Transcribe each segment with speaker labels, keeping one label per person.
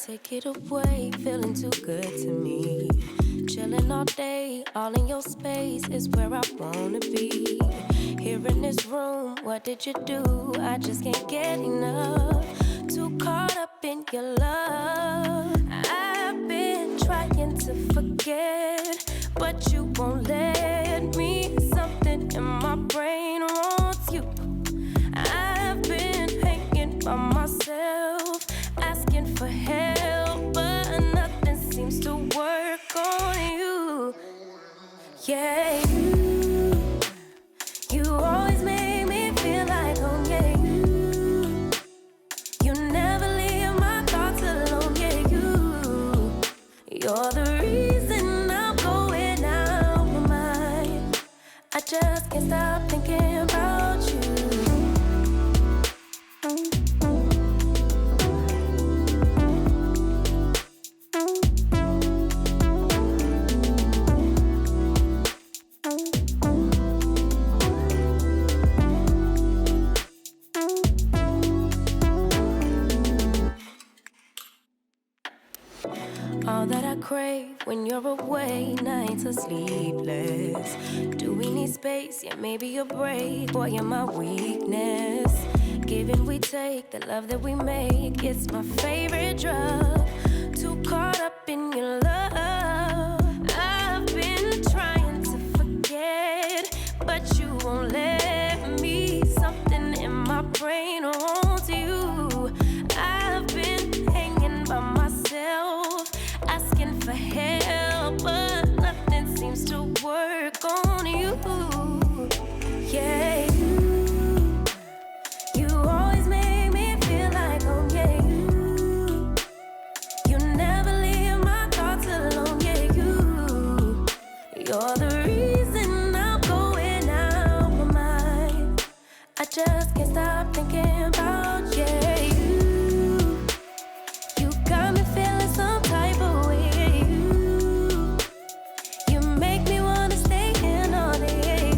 Speaker 1: take it away, feeling too good to me. Chilling all day, all in your space is where I wanna be. Here in this room, what did you do? I just can't get enough. Too caught up in your love. I've been trying to forget, but you won't let me. Something in my brain wants you. I've been hanging by myself, asking for help, but nothing seems to work on you. Yeah, you always make me feel like home. Yeah, you never leave my thoughts alone. Yeah, you're the reason I'm going out my mind. I just can't stop thinking about you. All that I crave when you're away, nights are sleepless. Do we need space? Yeah, maybe a break. Boy, you're my weakness. Give and we take, the love that we make, it's my favorite drug. Too caught up in your love. I've been trying to forget, but you won't let me. Something in my brain wants you. I've been hanging by myself, asking for help, but nothing seems to work on you. Yeah, you always make me feel like home. Yeah, you never leave my thoughts alone. Yeah, you're the reason I'm going out my mind. I just can't stop thinking about you. You got me feeling some type of way. You make me wanna stay in all day.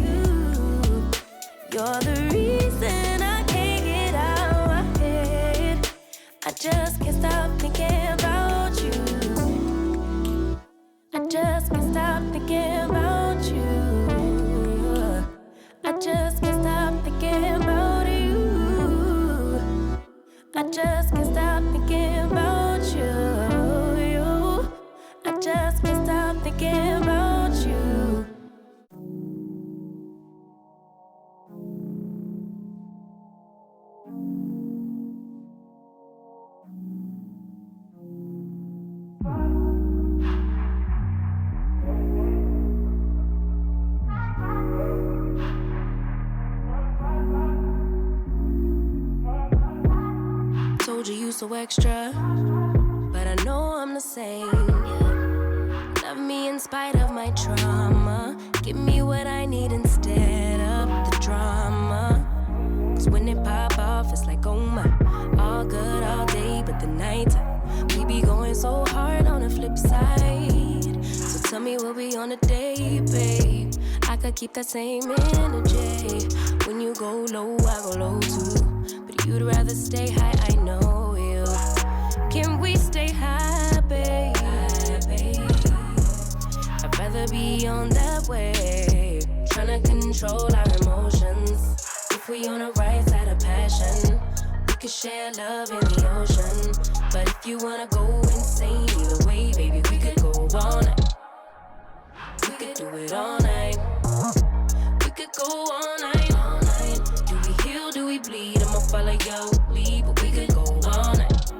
Speaker 1: You're the reason I can't get out my head. I just can't stop thinking about you. I just can't stop thinking about you. I just can't stop thinking about you. I just can't stop thinking about you. I just can't stop thinking about you. Told you you so extra, but I know I'm the same. Yeah. Love me in spite of my trauma. Give me what I need instead of the drama. Cause when it pop off, it's like, oh my. All good all day, but the night we be going so hard on the flip side. So tell me what we on a day, babe. I could keep that same energy. When you go low, I go low too. But you'd rather stay high, I know you. Can we stay high, babe? I'd rather be on that wave, tryna control our emotions. If we on the right side of passion, we could share love in the ocean. But if you wanna go insane either way, baby, we could go all night. We could do it all night. We could go all night, all night. Do we heal, do we bleed? I'ma follow your lead, but we could go all night.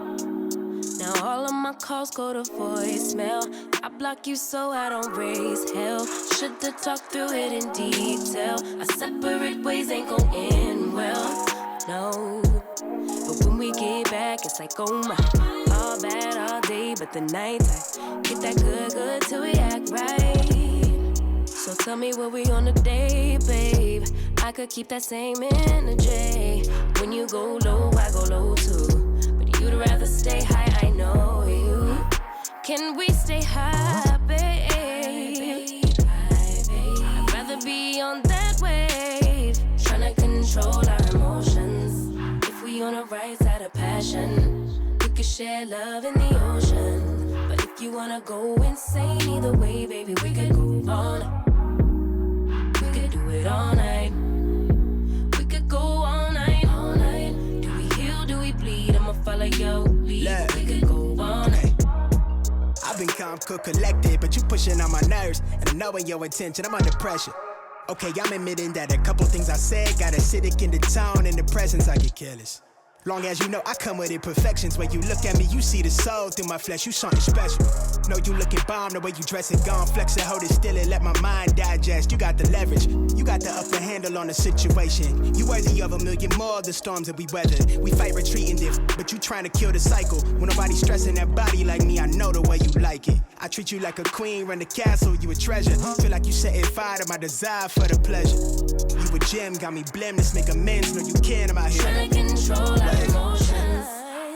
Speaker 1: Now all of my calls go to voicemail. I block you so I don't raise hell. Should've talked through it in detail. Our separate ways ain't gon' end well, no. But when we get back, it's like, oh my. All bad all day, but the night I get that good, good till we act right. So tell me what we on a day, babe. I could keep that same energy. When you go low, I go low too. But you'd rather stay high, I know you. Can we stay high, babe? I'd rather be on that wave, tryna control our emotions. If we on the right side of passion, we could share share love in the ocean. But if you wanna go insane, either way, baby, we could go on. We could do it all night. We could go all night, all night. Do we heal, do we bleed? I'ma follow your lead. Look. We could go all night.
Speaker 2: I've been calm, cool, collected, but you pushing on my nerves. And I knowing your intention, I'm under pressure. Okay, I'm admitting that a couple things I said got acidic in the tone. In the presence, I get careless. Long as you know I come with imperfections. When you look at me, you see the soul through my flesh. You something special. Know you looking bomb, the way you dressing, gone flex and hold it still and let my mind digest. You got the leverage, you got the upper handle on the situation. You worthy of a million more of the storms that we weathered. We fight retreating this, but you trying to kill the cycle. When nobody's stressing that body like me, I know the way you like it. I treat you like a queen, run the castle, you a treasure. Feel like you setting fire to my desire for the pleasure. You a gem, got me blameless, make amends, know you can, I'm out here.
Speaker 1: Trying to control our emotions.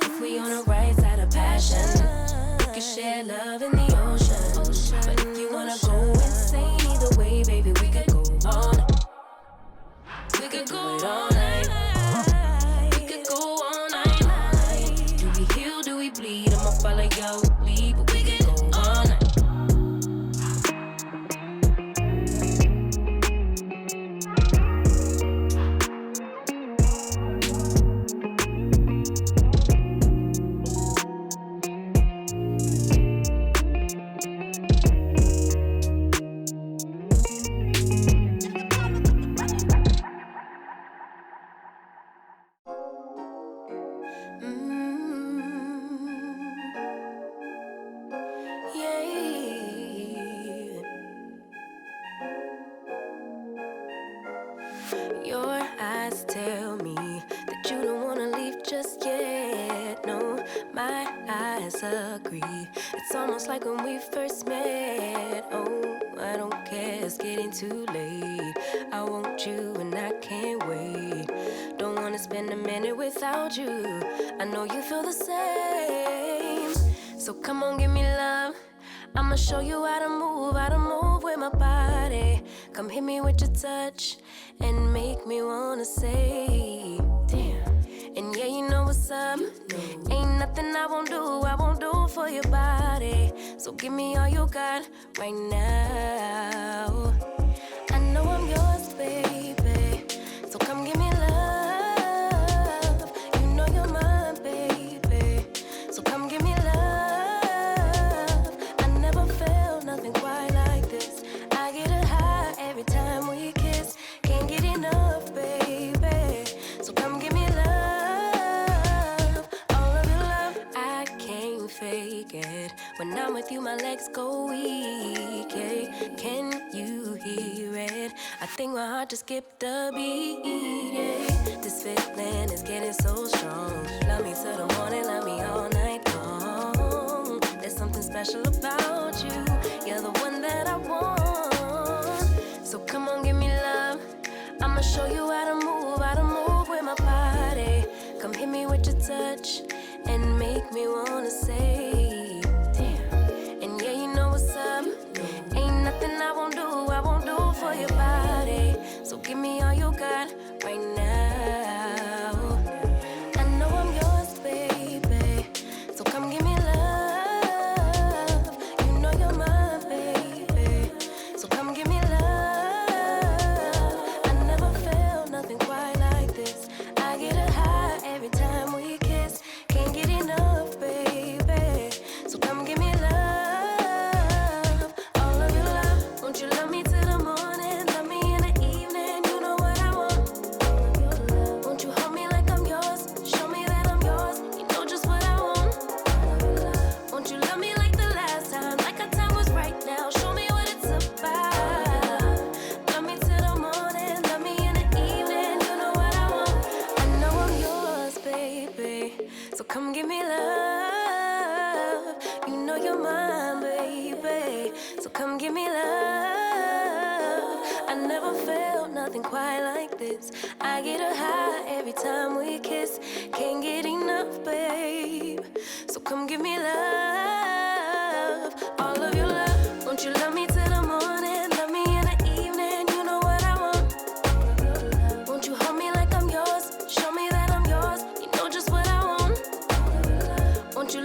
Speaker 1: If we on the right side of passion, we can share love in the ocean. But if you wanna go insane, either way, baby, we could go on. We could go it all night. We could go all night. Do we heal, do we bleed? I'ma follow your lead, but we could go all night. Your eyes tell me that you don't wanna leave just yet. No, my eyes agree. It's almost like when we first met. Oh, I don't care, it's getting too late. I want you and I can't wait. Don't wanna spend a minute without you. I know you feel the same. So come on, give me love. I'ma show you how to move with my body. Come hit me with your touch and make me wanna say, damn. And yeah, you know what's up. Ain't nothing I won't do for your body. So give me all you got right now. I know I'm yours, baby. So come give me love. You know you're mine, baby. So come give me love. Nothing quite like this. I get a high every time we kiss. Can't get enough, baby. So come give me love, all of your love. I can't fake it. When I'm with you, my legs go weak. Yeah. Can you hear it? I think my heart just skipped a beat. Yeah. This feeling is getting so strong. Love me till the morning, love me all night long. There's something special about you. You're the one that I want. So come on, give me love. I'ma show you how to move with my body. Come hit me with your touch and make me wanna say, damn. And yeah, you know what's up. Ain't nothing I won't do for your body. So give me all you got right now. I know I'm yours, baby. So come give me love. Quite like this. I get a high every time we kiss. Can't get enough, babe. So come give me love, all of your love. Won't you love me till the morning, love me in the evening? You know what I want. Won't you hold me like I'm yours? Show me that I'm yours. You know just what I want. Won't you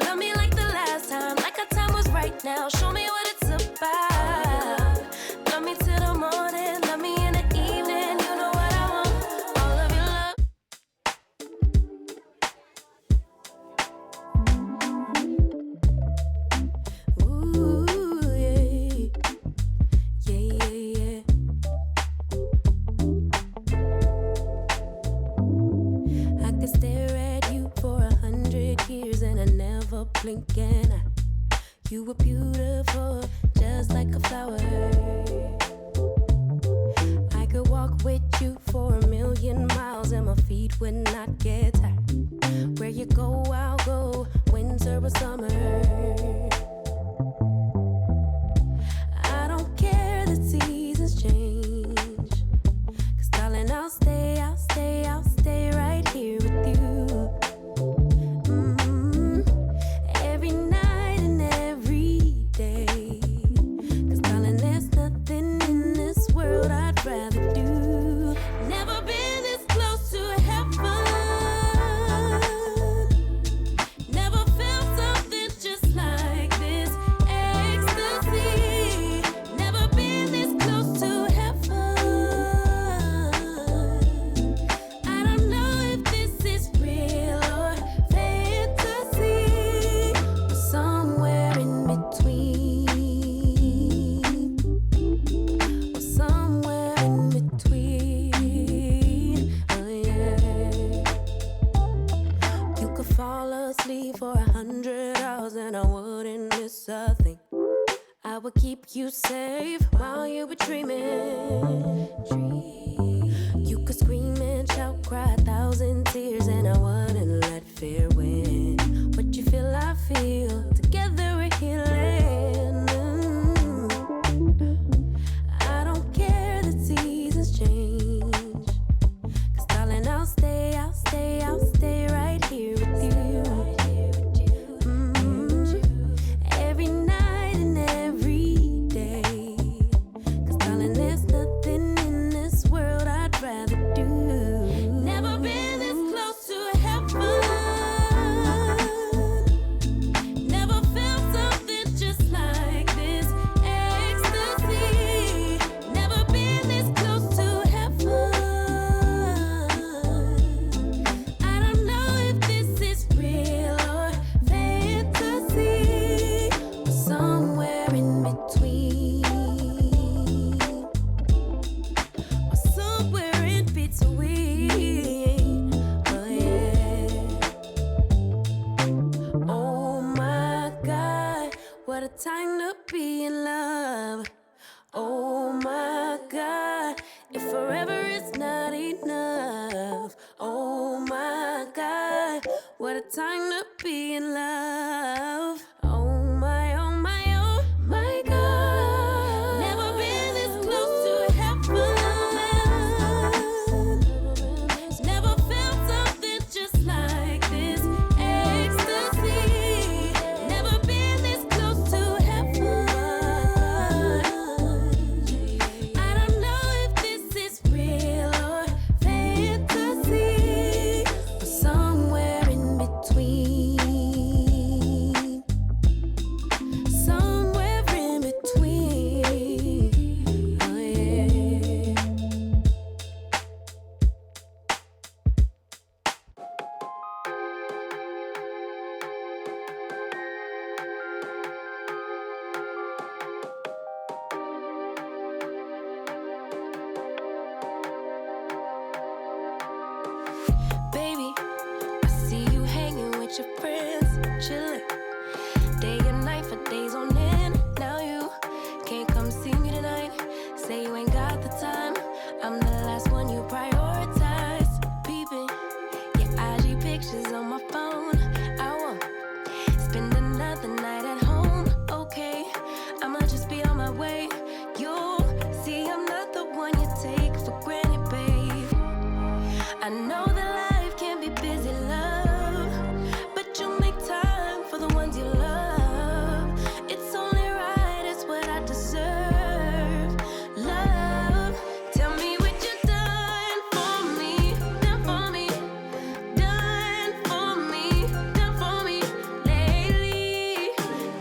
Speaker 1: safe while you were dreaming. You could scream and shout, cry 1,000 tears, and I wouldn't let fear win. What you feel, I feel. Together we're healing. I don't care that seasons change. 'Cause darling, I'll stay right here with you. Every night and every day. 'Cause darling, there's nothing in this world I'd rather do. Never been this close to heaven. Never felt something just like this. Ecstasy. Never been this close to heaven. I don't know if this is real or fantasy, or somewhere in between. Or somewhere in between. Oh yeah. Oh my God, what a time to be in love. Oh my God, if forever is not enough. Oh my God, what a time to be in love. Oh my, oh my, oh my God. Never been this close to heaven. Never felt something just like this. Ecstasy. Never been this close to heaven. I don't know if this is real or fantasy, or somewhere in between. Somewhere in between. Oh yeah. Baby, I see you hanging with your friends, chilling day and night for days on end. Now you can't come see me tonight. Say you ain't got the time. I'm the last one you prioritize. Peeping your IG pictures on my phone. I won't spend another night at home. Okay, I'ma just be on my way. You'll see I'm not the one you take for granted, babe. I know that life can be busy, love, but you make time for the ones you love. It's only right, it's what I deserve. Love, tell me what you done for me, done for me, done for me, done for me lately.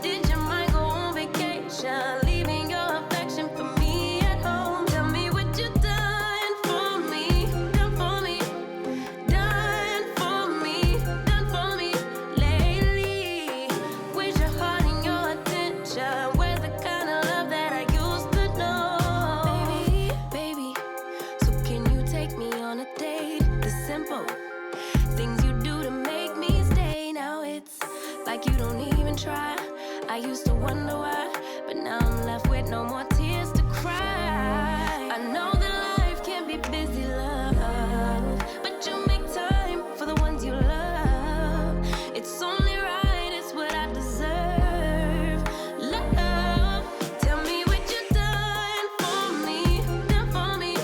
Speaker 1: Did your mind go on vacation, leaving your affection for me at home? Tell me what you done for me, done for me, done for me, done for me lately. Where's your heart and your attention? Where's the kind of love that I used to know? Baby, so can you take me on a date? The simple things you do to make me stay. Now it's like you don't even try. I used to wonder why, but now I'm left with no more tears to cry. I know that life can be busy, love, but you make time for the ones you love. It's only right, it's what I deserve. Love, tell me what you done for me, done for me,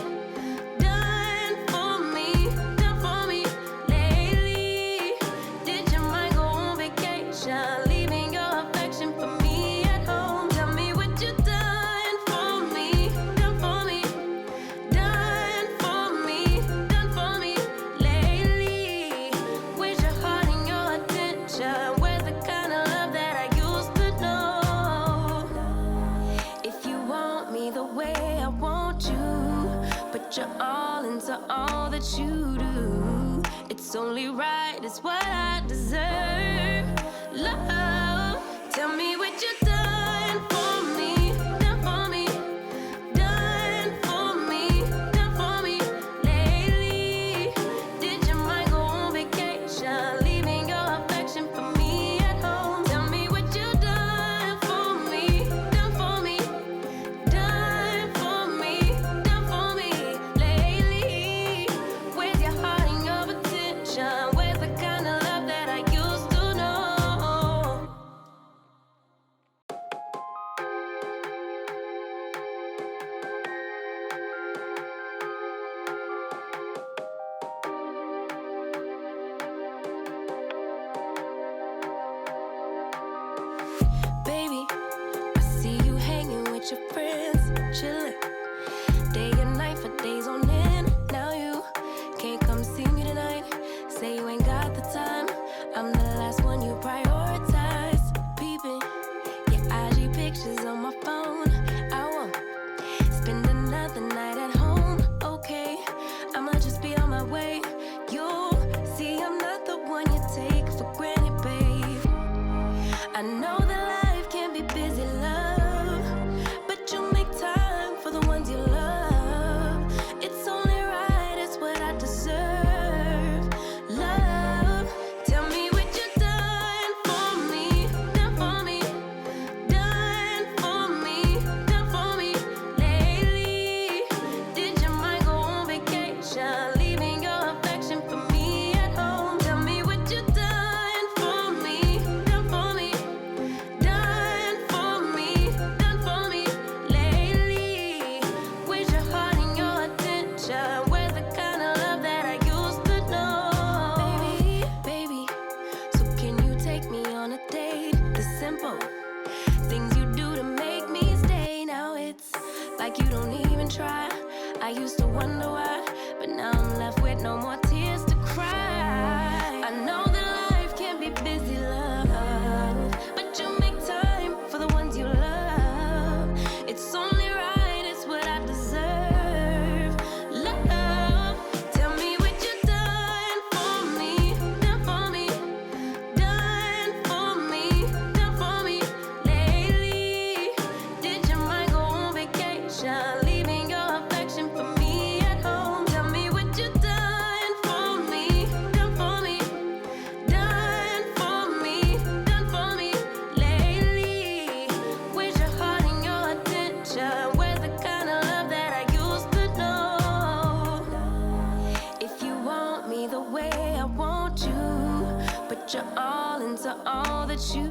Speaker 1: done for me, done for me lately. Did your mind go on vacation, leaving your affection for me at home? Tell me what you done for me, done for me, done for me, done for me lately. Where's your heart and your attention? Where's the kind of love that I used to know? If you want me the way I want you, put your all into all that you do. It's only right, it's what I deserve. Love, tell me what you done for me, done for me, done for me, done for me lately. Did your mind go on vacation, leaving your affection for me at home? Tell me what you done for me, done for me, chillin'. Day and night for days on end. Now you can't come see me tonight. Say you ain't got the time. I'm the last one you prioritize. Peeping your IG pictures on my phone. I won't spend another night at home. Okay, I'ma just be on my way. You'll see I'm not the one you take for granted, babe. I know that life can be busy, love, but you make time for the ones you love. It's only right, it's what I deserve. Love, tell me what you done for me, done for me, done for me, done for me lately. Did your mind go on vacation, leaving your affection for me at home? Tell me what you done for me, done for me, done for me, done for me lately. Where's your heart and your attention? Where's the kind of love that I used to know? Baby, so can you take me on a date? The simple things you do to make me stay. Now it's like you don't even try. I used to wonder why, but now I'm left with no more tears to cry. I know that life can be busy, love, but you make time for the ones you love. It's only right, it's what I deserve. Love, tell me what you done for me, done for me, done for me, done for me lately. Did your mind go on vacation, leaving your affection for me at home? Tell me what you done for me, done for me, done for me, done for me lately. Where's your heart and your attention? Where's the kind of love that I used to know? If you want me the way I want you, put your all into all that you